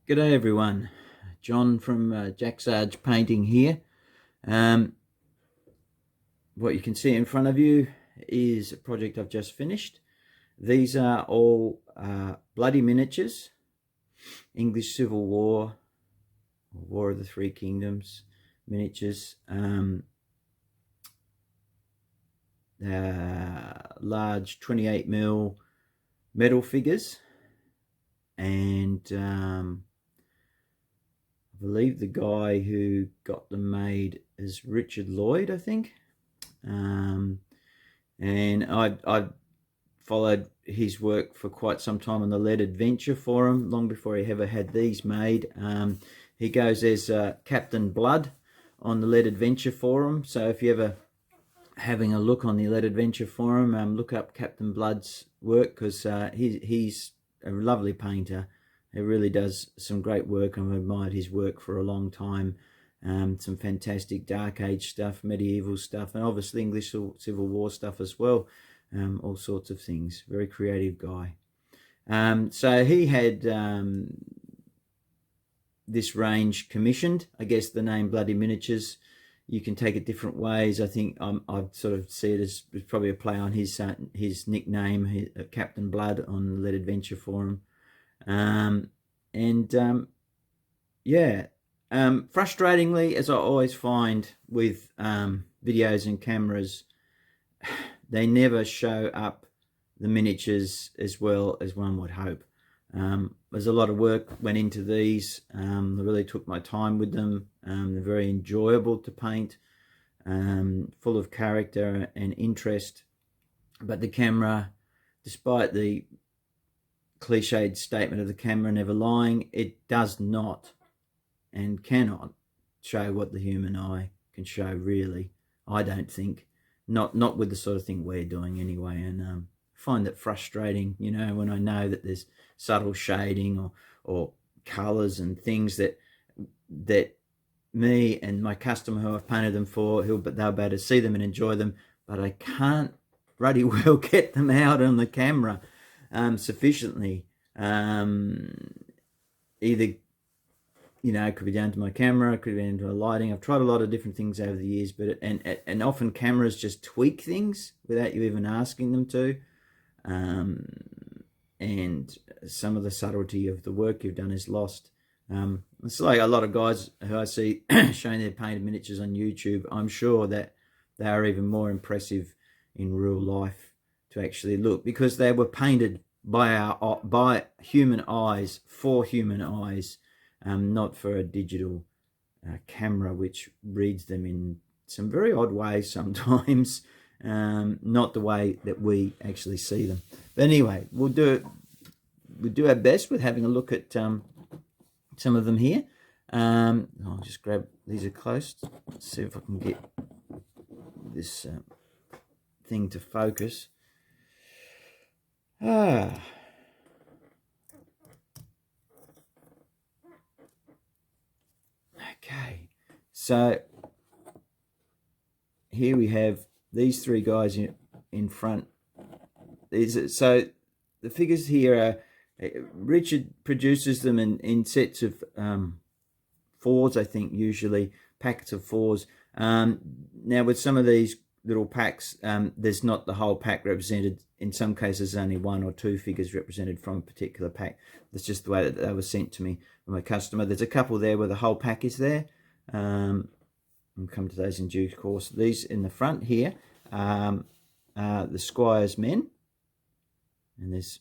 G'day everyone, John from Jack Sarge Painting here. What you can see in front of you is a project I've just finished. These are all bloody miniatures, English Civil War, War of the Three Kingdoms miniatures, large 28mm metal figures, and I believe the guy who got them made is Richard Lloyd, I think. And I followed his work for quite some time on the Lead Adventure forum, long before he ever had these made. He goes as Captain Blood on the Lead Adventure forum, so if you're ever having a look on the Lead Adventure forum, look up Captain Blood's work, because he's a lovely painter. He really does some great work, and I've admired his work for a long time. Some fantastic Dark Age stuff, medieval stuff, and obviously English Civil War stuff as well. All sorts of things. Very creative guy. So he had this range commissioned. I guess the name Bloody Miniatures, you can take it different ways. I think I'd sort of see it as probably a play on his nickname, Captain Blood, on the Lead Adventure forum. Frustratingly, as I always find with videos and cameras, they never show up the miniatures as well as one would hope. There's a lot of work went into these. I really took my time with them. They're very enjoyable to paint, full of character and interest. But the camera, despite the cliched statement of the camera never lying, it does not and cannot show what the human eye can show, really. I don't think. Not with the sort of thing we're doing anyway. And I find that frustrating, you know, when I know that there's subtle shading or colours and things that me and my customer who I've painted them for, they'll be able to see them and enjoy them, but I can't bloody well get them out on the camera sufficiently. Either, you know, it could be down to my camera, it could be down to my lighting. I've tried a lot of different things over the years, but and often cameras just tweak things without you even asking them to. And some of the subtlety of the work you've done is lost. It's like a lot of guys who I see showing their painted miniatures on YouTube. I'm sure that they are even more impressive in real life to actually look, because they were painted by human eyes, for human eyes, not for a digital camera which reads them in some very odd ways sometimes. Not the way that we actually see them. But anyway, we'll do our best with having a look at some of them here. I'll just grab these are close. Let's see if I can get this thing to focus. Okay, so here we have these three guys in front. So the figures here are, Richard produces them in sets of fours, I think, usually packets of fours. Now with some of these little packs, there's not the whole pack represented. In some cases only one or two figures represented from a particular pack. That's just the way that they were sent to me by my customer. There's a couple there where the whole pack is there. I'll come to those in due course. These in the front here are the squires men, and there's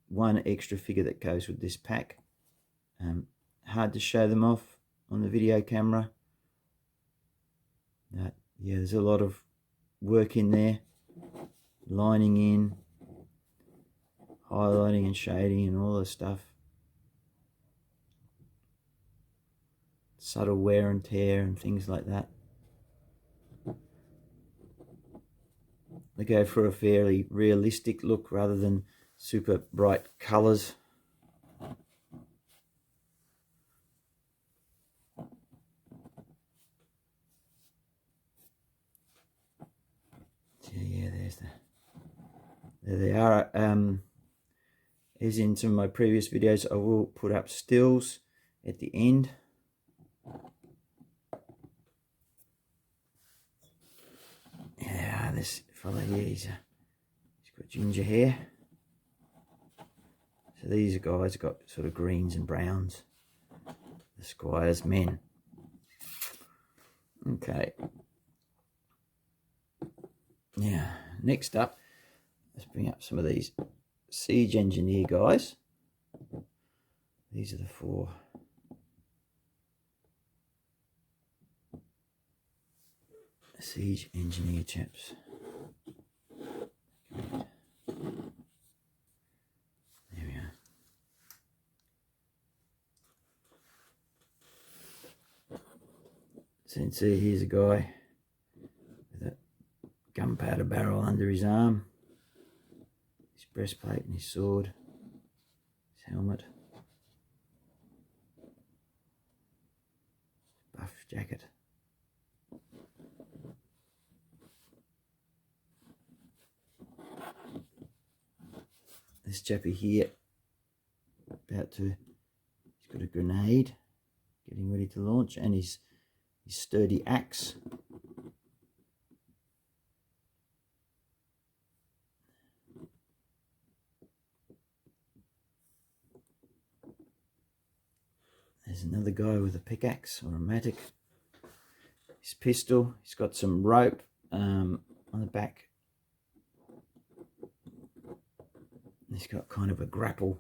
one extra figure that goes with this pack. Hard to show them off on the video camera. Yeah, there's a lot of work in there, lining in, highlighting and shading and all this stuff. Subtle wear and tear and things like that. They go for a fairly realistic look rather than super bright colours. Yeah, there they are. As in some of my previous videos, I will put up stills at the end. Yeah, this fella here, he's got ginger hair. So these guys got sort of greens and browns. The squires men. Okay. Now, next up, let's bring up some of these siege engineer guys. These are the 4 siege engineer chaps. There we are. So you can see here's a guy with a gunpowder barrel under his arm, his breastplate and his sword, his helmet, buff jacket. This chappie here, he's got a grenade, getting ready to launch, and his sturdy axe. There's another guy with a pickaxe or a mattock. His pistol, he's got some rope on the back. He's got kind of a grapple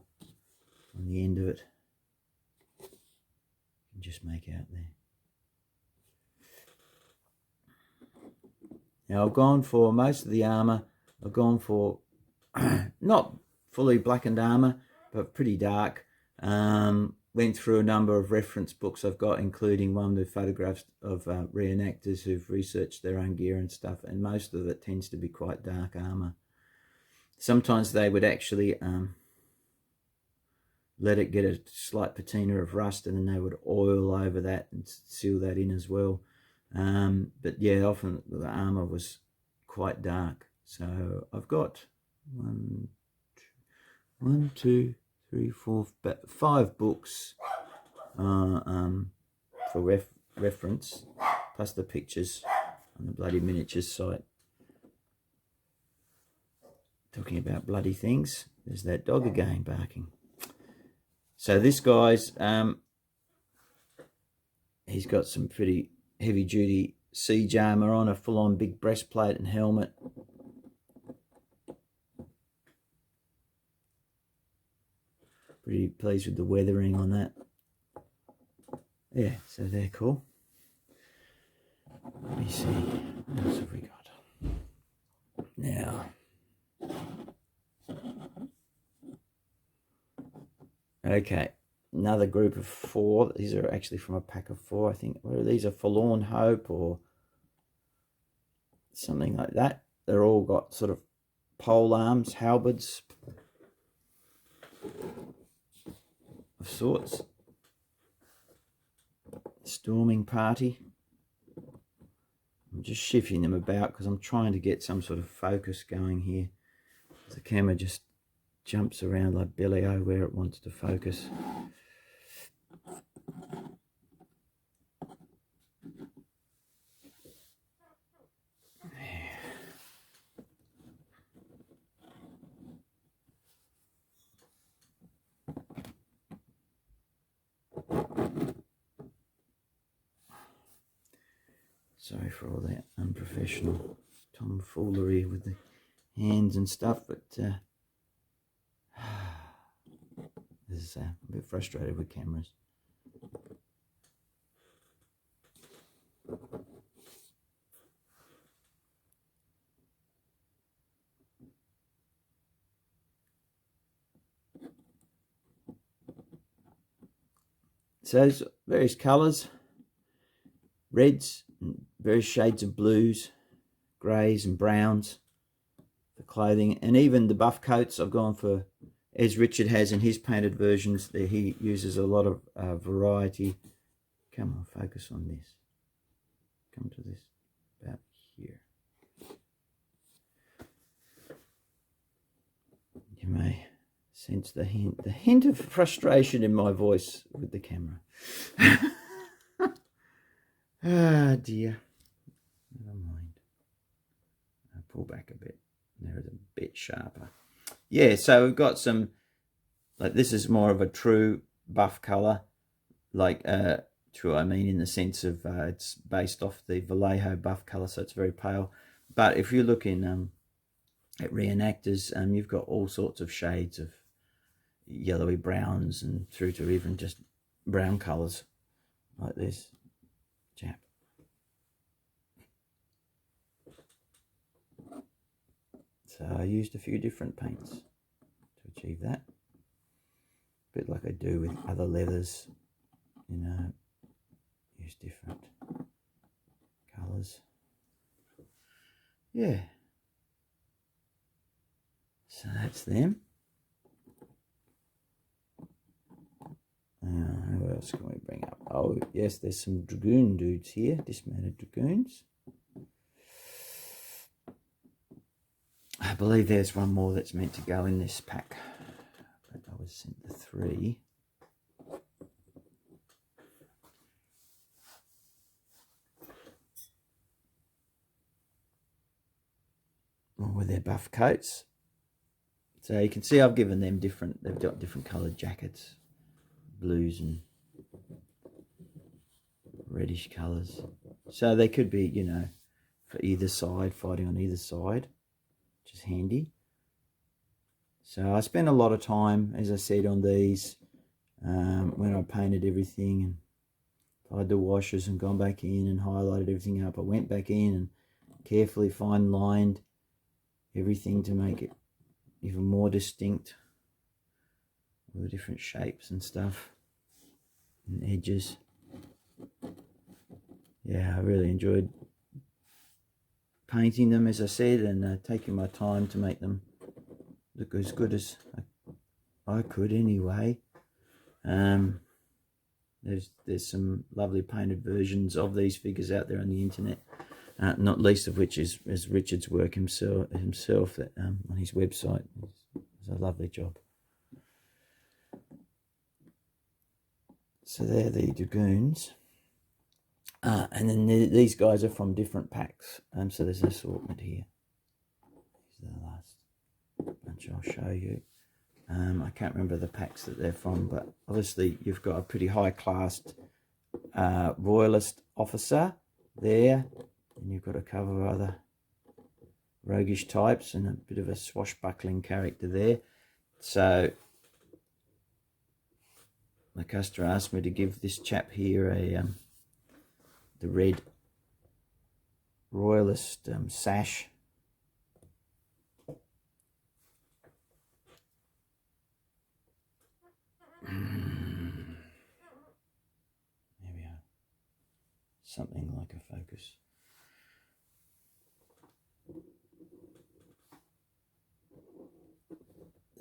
on the end of it. You can just make out there. Now I've gone for most of the armour. I've gone for not fully blackened armour, but pretty dark. Went through a number of reference books I've got, including one with photographs of reenactors who've researched their own gear and stuff, and most of it tends to be quite dark armour. Sometimes they would actually let it get a slight patina of rust, and then they would oil over that and seal that in as well. But yeah, often the armour was quite dark. So I've got 5 books for reference, plus the pictures on the Bloody Miniatures site. Talking about bloody things, there's that dog again barking. So this guy's, he's got some pretty heavy duty siege armour on, a full on big breastplate and helmet. Pretty pleased with the weathering on that. Yeah, so they're cool. Let me see, what else have we got? Now, okay, another group of 4. These are actually from a pack of 4, I think. These are Forlorn Hope or something like that. They're all got sort of pole arms, halberds of sorts. Storming party. I'm just shifting them about because I'm trying to get some sort of focus going here. The camera just jumps around like Billy-O where it wants to focus. Sorry for all that unprofessional tomfoolery with the hands and stuff, but this is a bit frustrated with cameras. So there's various colours, reds, and various shades of blues, greys and browns for clothing, and even the buff coats I've gone for, as Richard has in his painted versions. There he uses a lot of variety. Come on, focus on this. Come to this about here. You may sense the hint of frustration in my voice with the camera. Ah, dear. Never mind. I'll pull back a bit. There is a bit sharper. Yeah, so we've got some, like this is more of a true buff colour. Like, true, I mean in the sense of it's based off the Vallejo buff colour, so it's very pale. But if you look in at reenactors, you've got all sorts of shades of yellowy browns and through to even just brown colours, like this chap. So I used a few different paints to achieve that. A bit like I do with other leathers, you know, use different colours. Yeah. So that's them. Who else can we bring up? Oh, yes, there's some dragoon dudes here, dismounted dragoons. I believe there's one more that's meant to go in this pack, but I was sent the 3. With their buff coats. So you can see I've given them different, they've got different coloured jackets, blues and reddish colours. So they could be, you know, for either side, fighting on either side, which is handy. So I spent a lot of time, as I said, on these when I painted everything and applied the washes and gone back in and highlighted everything up. I went back in and carefully fine lined everything to make it even more distinct, all the different shapes and stuff and edges. Yeah, I really enjoyed painting them, as I said, and taking my time to make them look as good as I could anyway. There's some lovely painted versions of these figures out there on the internet, not least of which is Richard's work himself that, on his website. It's a lovely job. So they're the dragoons. And then these guys are from different packs. So there's an assortment here. These are the last bunch I'll show you. I can't remember the packs that they're from, but obviously you've got a pretty high-classed royalist officer there, and you've got a couple of other roguish types and a bit of a swashbuckling character there. So the customer asked me to give this chap here the red royalist sash. There we are. Something like a focus.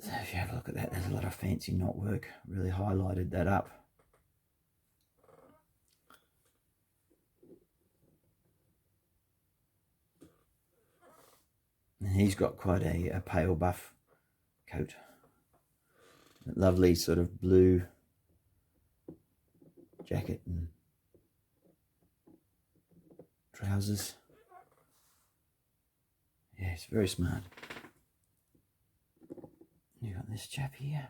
So if you have a look at that, there's a lot of fancy knotwork. Really highlighted that up. And he's got quite a pale buff coat. Lovely sort of blue jacket and trousers. Yeah, it's very smart. You got this chap here.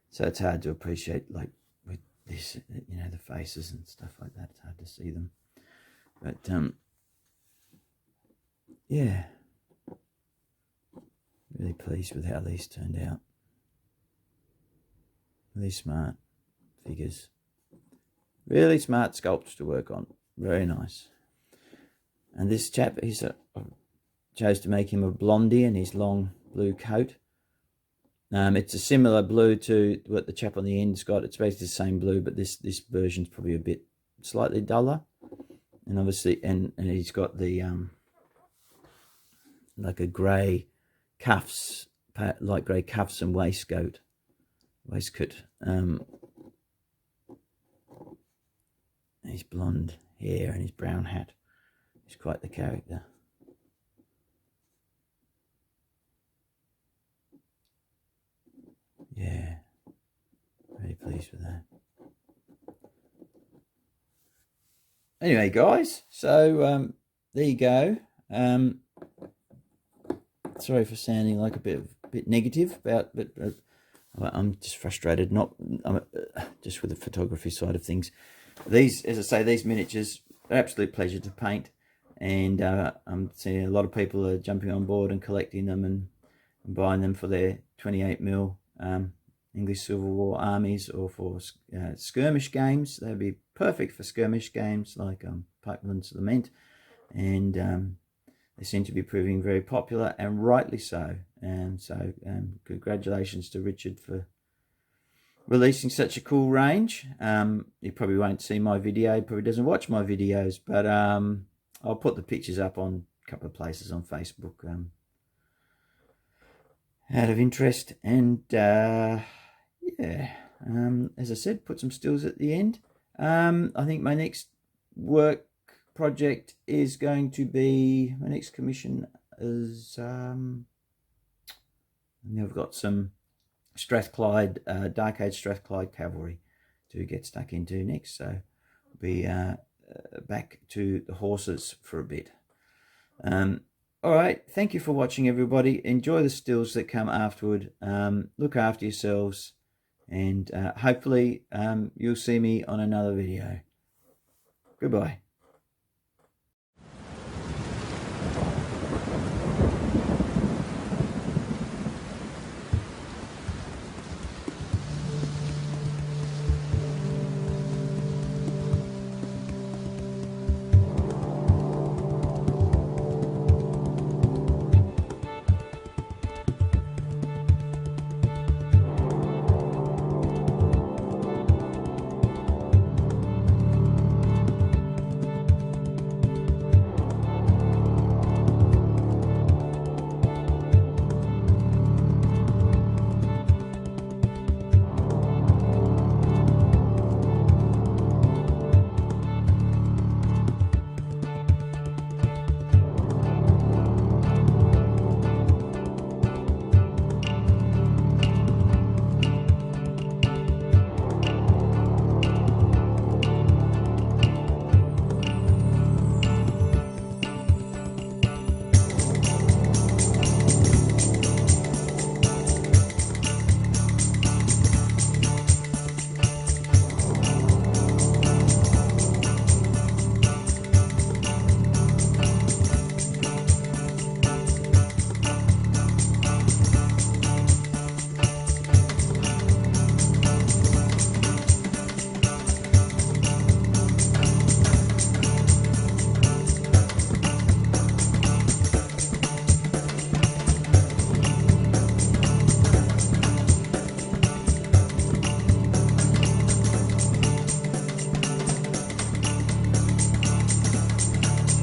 So it's hard to appreciate, like with this, you know, the faces and stuff like that. It's hard to see them, but yeah, really pleased with how these turned out. Really smart figures, really smart sculpts to work on. Very nice. And this chap, I chose to make him a blondie in his long blue coat. It's a similar blue to what the chap on the end's got. It's basically the same blue, but this version's probably a bit slightly duller. And obviously, and he's got the like a grey cuffs, light grey cuffs and waistcoat waistcoat. His blonde hair and his brown hat. He's quite the character. Yeah, very pleased with that. Anyway, guys, so there you go. Sorry for sounding like a bit negative about, but I'm just frustrated. Just with the photography side of things. These, as I say, these miniatures are absolute pleasure to paint, and I'm seeing a lot of people are jumping on board and collecting them and buying them for their 28mm English Civil War armies, or for skirmish games. They'd be perfect for skirmish games like Pikeman's Lament, and they seem to be proving very popular, and rightly so. And so congratulations to Richard for releasing such a cool range. He probably won't see my video, he probably doesn't watch my videos, but I'll put the pictures up on a couple of places on Facebook out of interest. And yeah, as I said, put some stills at the end. I think my next work project is going to be, my next commission is I've got some Strathclyde, Dark Age Strathclyde cavalry to get stuck into next, so I'll be back to the horses for a bit. All right, thank you for watching, everybody. Enjoy the stills that come afterward. Look after yourselves, and hopefully you'll see me on another video. Goodbye.